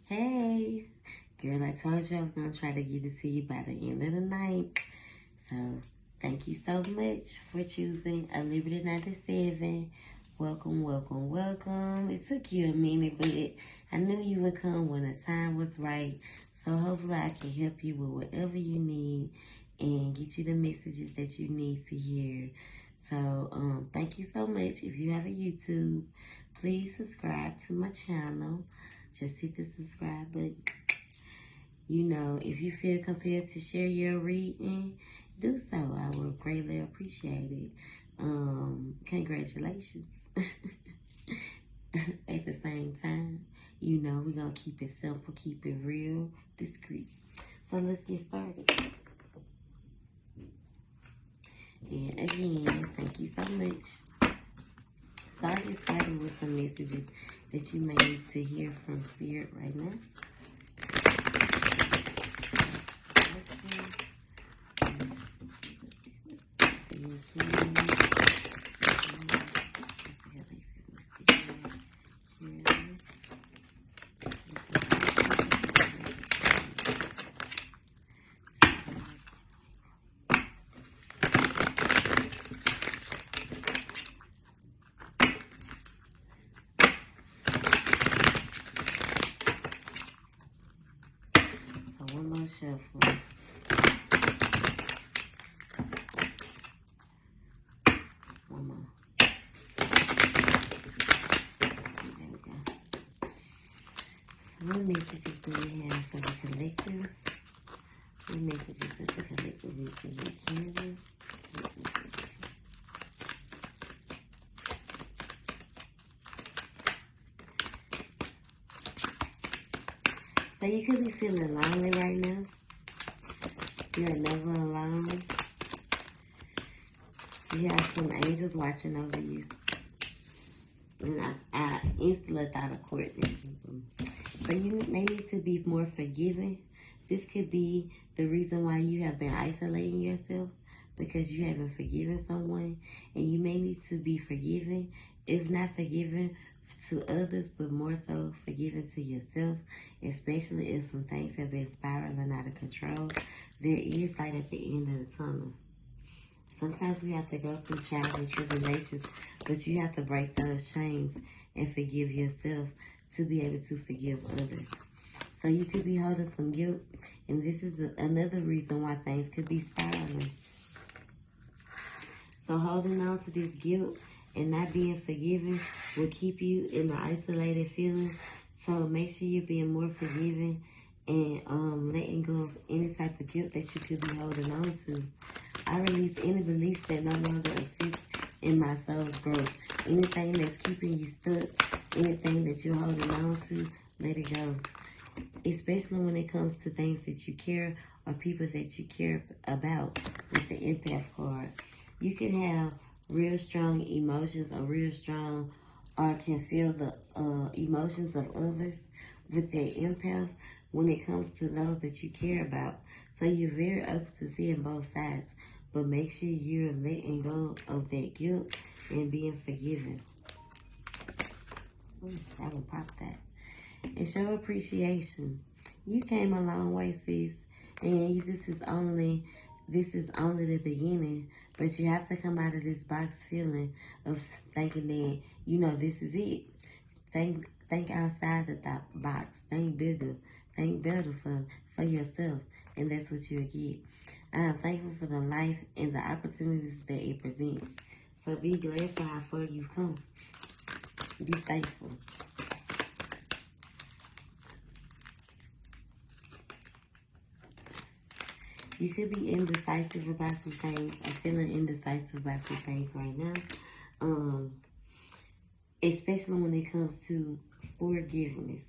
Hey, girl, I told you I was going to try to get it to you by the end of the night. So, thank you so much for choosing a Liberty 97. Welcome, welcome, welcome. It took you a minute, but I knew you would come when the time was right. So, hopefully, I can help you with whatever you need and get you the messages that you need to hear. So, thank you so much. If you have a YouTube, please subscribe to my channel. Just hit the subscribe button. You know, if you feel compelled to share your reading, do so. I would greatly appreciate it. Congratulations. At the same time, you know, we're going to keep it simple, keep it real, discreet. So let's get started. And again, thank you so much. So I'll get started with some messages that you may need to hear from Spirit right now. One more shuffle. One more. There we go. So what messages do we have for the collective? What messages does the collective need to be Canada? So you could be feeling lonely right now. You're never alone. You have some angels watching over you. And I instantly thought of Courtney. So you may need to be more forgiving. This could be the reason why you have been isolating yourself, because you haven't forgiven someone. And you may need to be forgiving, if not forgiving to others, but more so forgiving to yourself, especially if some things have been spiraling out of control. There is light at the end of the tunnel. Sometimes we have to go through trials and tribulations, but you have to break those chains and forgive yourself to be able to forgive others. So you could be holding some guilt, and this is another reason why things could be spiraling. So holding on to this guilt and not being forgiving will keep you in the isolated feeling. So make sure you're being more forgiving and letting go of any type of guilt that you could be holding on to. I release any beliefs that no longer assist in my soul's growth. Anything that's keeping you stuck, anything that you're holding on to, let it go. Especially when it comes to things that you care or people that you care about with the empath card. You can have real strong emotions or can feel the emotions of others with the empath when it comes to those that you care about. So you're very open to seeing both sides. But make sure you're letting go of that guilt and being forgiving. Ooh, I will pop that. And show appreciation. You came a long way, sis. And this is only the beginning. But you have to come out of this box feeling of thinking that, you know, this is it. Think outside the box. Think bigger. Think better for yourself. And that's what you'll get. I am thankful for the life and the opportunities that it presents. So be glad for how far you've come. Be thankful. You could be indecisive about some things or feeling indecisive about some things right now. Especially when it comes to forgiveness.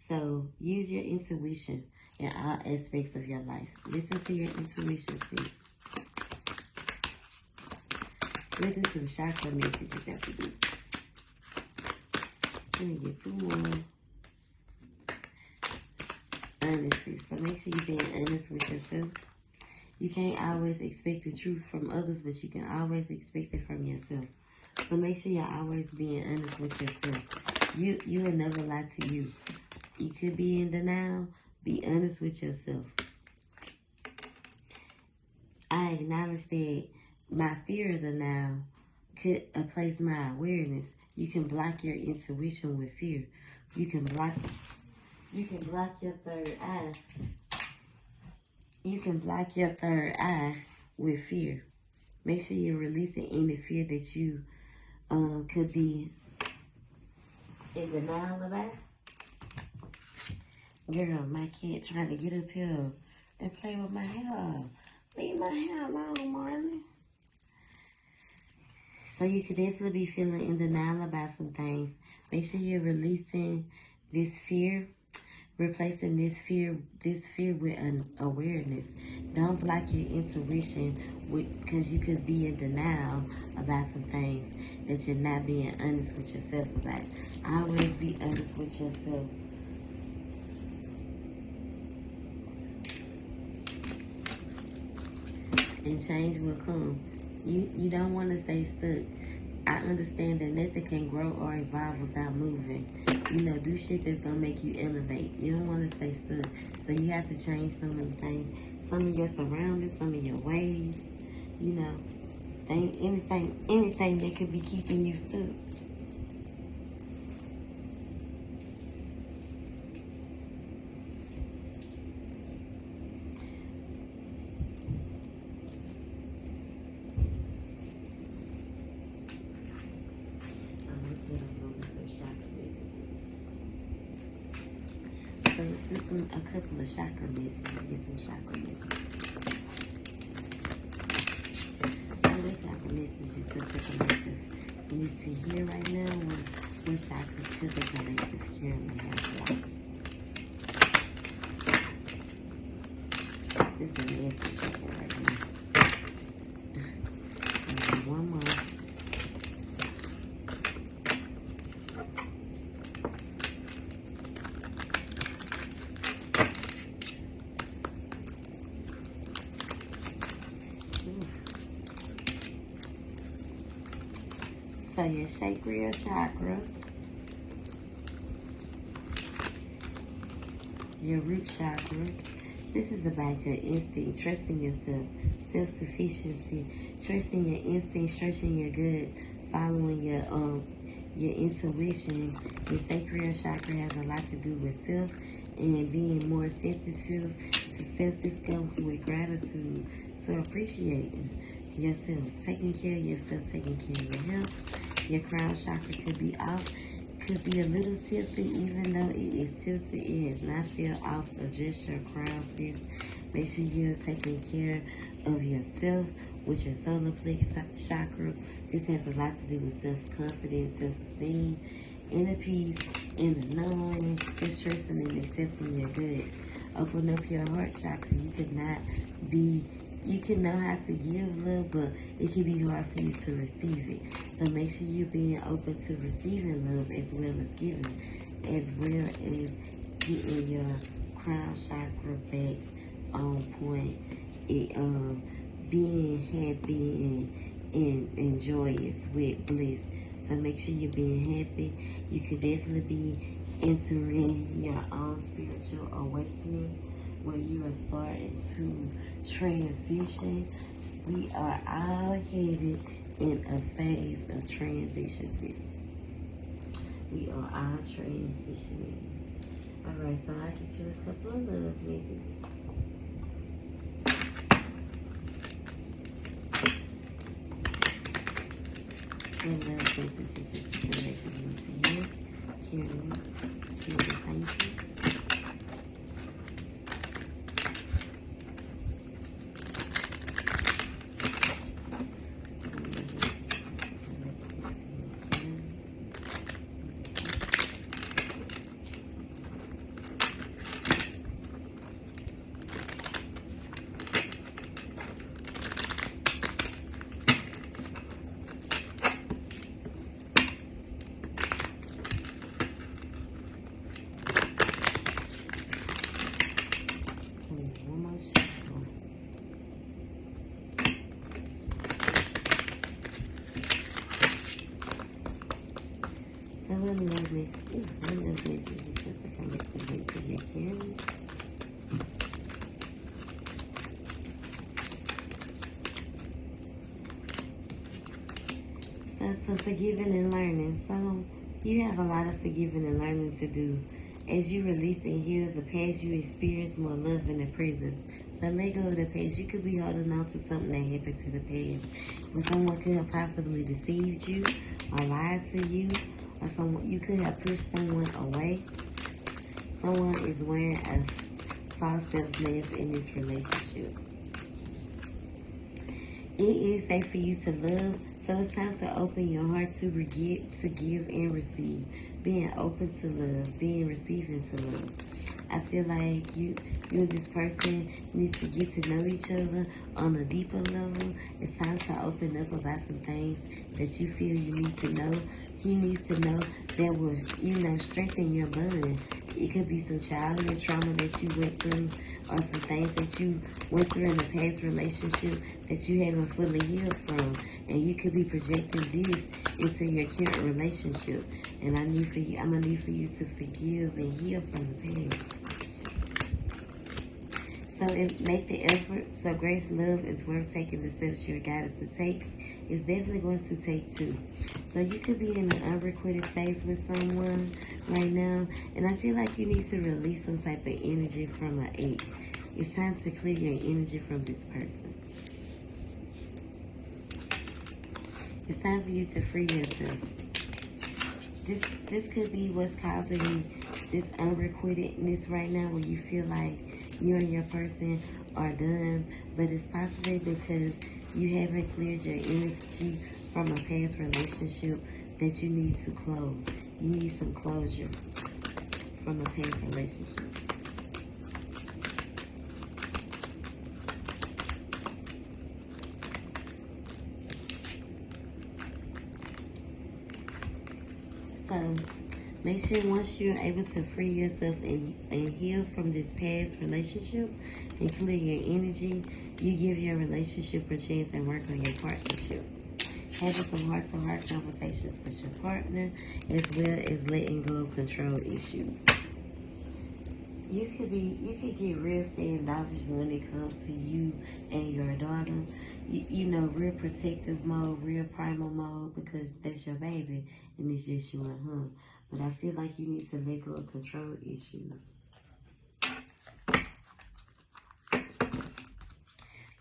So use your intuition in all aspects of your life. Listen to your intuition, please. We'll do some chakra messages after this. Let me get 2 more. Honesty. So make sure you're being honest with yourself. You can't always expect the truth from others, but you can always expect it from yourself. So make sure you're always being honest with yourself. You will never lie to you. You could be in denial. Be honest with yourself. I acknowledge that my fear of denial could place my awareness. You can block your intuition with fear. You can block your third eye. You can block your third eye with fear. Make sure you're releasing any fear that you could be in denial about. Girl, my kid trying to get up here and play with my hair. Leave my hair alone, Marlon. So you could definitely be feeling in denial about some things. Make sure you're releasing this fear, replacing this fear with an awareness. Don't block your intuition because you could be in denial about some things that you're not being honest with yourself about. Always be honest with yourself. And change will come. You don't want to stay stuck. I understand that nothing can grow or evolve without moving. You know, do shit that's going to make you elevate. You don't want to stay stuck. So you have to change some of the things, some of your surroundings, some of your ways. You know, anything that could be keeping you stuck. So let's do a couple of chakra messages. Get some chakra messages. What chakra messages does the collective need to hear right now? What chakras could the collective currently have blocked? This is a nasty chakra right now. And one more. So your sacral chakra, your root chakra, this is about your instinct, trusting yourself, self-sufficiency, trusting your instincts, trusting your gut, following your intuition. Your sacral chakra has a lot to do with self and being more sensitive to self-discovery with gratitude. So appreciating yourself, taking care of yourself, taking care of your health. Your crown chakra could be off, could be a little tilted, even though it is tilted, it has not feel off. Adjust your crown, sis. Make sure you're taking care of yourself with your solar plexus chakra. This has a lot to do with self-confidence, self-esteem, inner peace, inner knowing, just trusting and accepting your good. Open up your heart chakra. You can know how to give love, but it can be hard for you to receive it. So make sure you're being open to receiving love as well as giving, as well as getting your crown chakra back on point. Being happy and joyous with bliss. So make sure you're being happy. You could definitely be entering your own spiritual awakening, where you are starting to transition. We are all headed in a phase of transition, sis. We are all transitioning. All right, so I'll get you a couple of love messages. And love messages is connected to you. Karen, thank you. So one of those messages, just a collective message you're carrying. So forgiving and learning. So you have a lot of forgiving and learning to do. As you release and heal the past, you experience more love in the present. So let go of the past. You could be holding on to something that happened to the past. Where someone could have possibly deceived you or lied to you. Or someone you could have pushed someone away. Someone is wearing a false self-mask in this relationship. It is safe for you to love. So it's time to open your heart to give and receive. Being open to love, being receiving to love. I feel like you and this person need to get to know each other on a deeper level. It's time to open up about some things that you feel you need to know. He needs to know that will, strengthen your bond. It could be some childhood trauma that you went through or some things that you went through in a past relationship that you haven't fully healed from. And you could be projecting this into your current relationship. And I'm gonna need for you to forgive and heal from the past. So make the effort. So grace, love is worth taking the steps you're guided to take. It's definitely going to take two. So you could be in an unrequited phase with someone right now. And I feel like you need to release some type of energy from an ex. It's time to clear your energy from this person. It's time for you to free yourself. This could be what's causing this unrequitedness right now, where you feel like you and your person are done, but it's possibly because you haven't cleared your energy from a past relationship that you need to close. You need some closure from a past relationship. So make sure once you're able to free yourself and heal from this past relationship and clear your energy, you give your relationship a chance and work on your partnership. Having some heart-to-heart conversations with your partner, as well as letting go of control issues. You could get real standoffish when it comes to you and your daughter. Real protective mode, real primal mode, because that's your baby and it's just you and her. But I feel like you need to let go of control issues.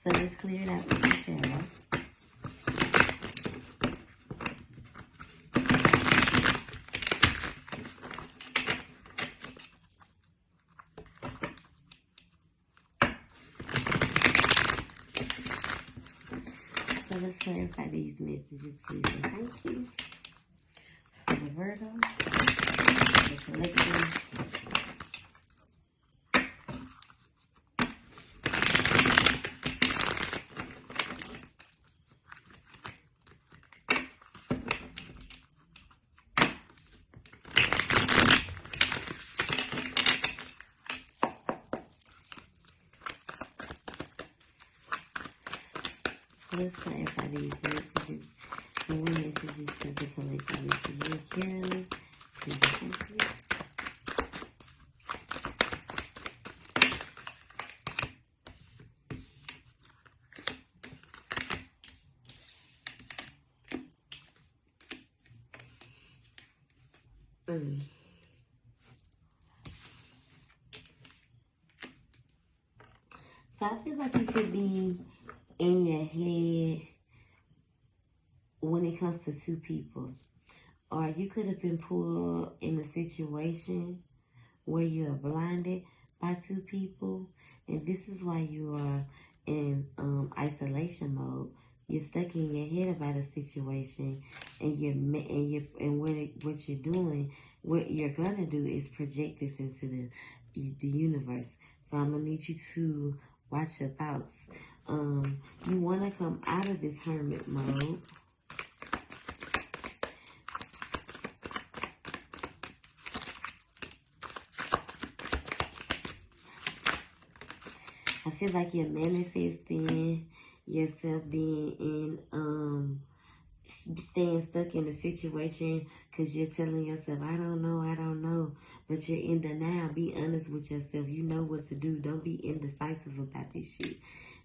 So let's clear it out with the tarot. So let's clarify these messages, please. And thank you for the Virgo, the collective. Let's clarify these messages. The one messages for the collective messages. Carolyn, please thank you. So I feel like you could be in your head when it comes to two people. Or you could have been pulled in a situation where you're blinded by two people. And this is why you are in isolation mode. You're stuck in your head about a situation, and what you're doing, what you're gonna do is project this into the universe. So I'm gonna need you to watch your thoughts. You want to come out of this hermit mode. I feel like you're manifesting yourself being in, staying stuck in a situation because you're telling yourself, I don't know. But you're in the now. Be honest with yourself. You know what to do. Don't be indecisive about this shit.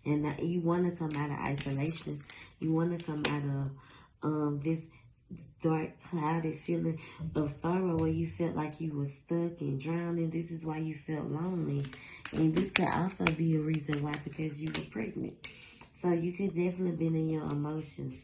And you want to come out of isolation. You want to come out of this dark, clouded feeling of sorrow where you felt like you were stuck and drowning. This is why you felt lonely. And this could also be a reason why, because you were pregnant. So you could definitely been in your emotions.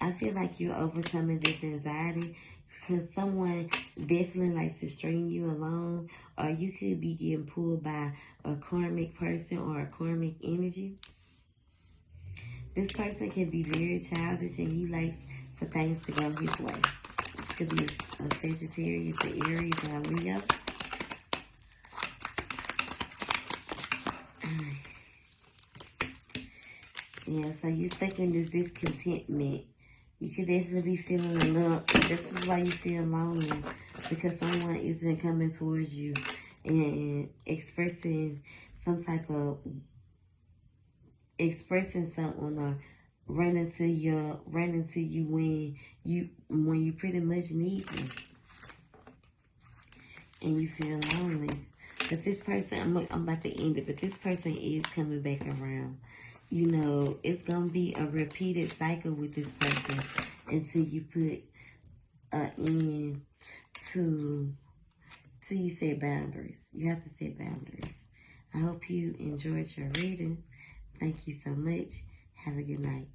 I feel like you're overcoming this anxiety because someone definitely likes to string you along, or you could be getting pulled by a karmic person or a karmic energy. This person can be very childish and he likes for things to go his way. This could be a Sagittarius, an Aries, or a Leo. Yeah, so you're stuck in this discontentment. You could definitely be feeling a little, this is why you feel lonely, because someone isn't coming towards you and expressing some type of, expressing something, or running to you when you pretty much need them. And you feel lonely. But this person, I'm about to end it, but this person is coming back around. You know, it's going to be a repeated cycle with this person until you put an end to you set boundaries. You have to set boundaries. I hope you enjoyed your reading. Thank you so much. Have a good night.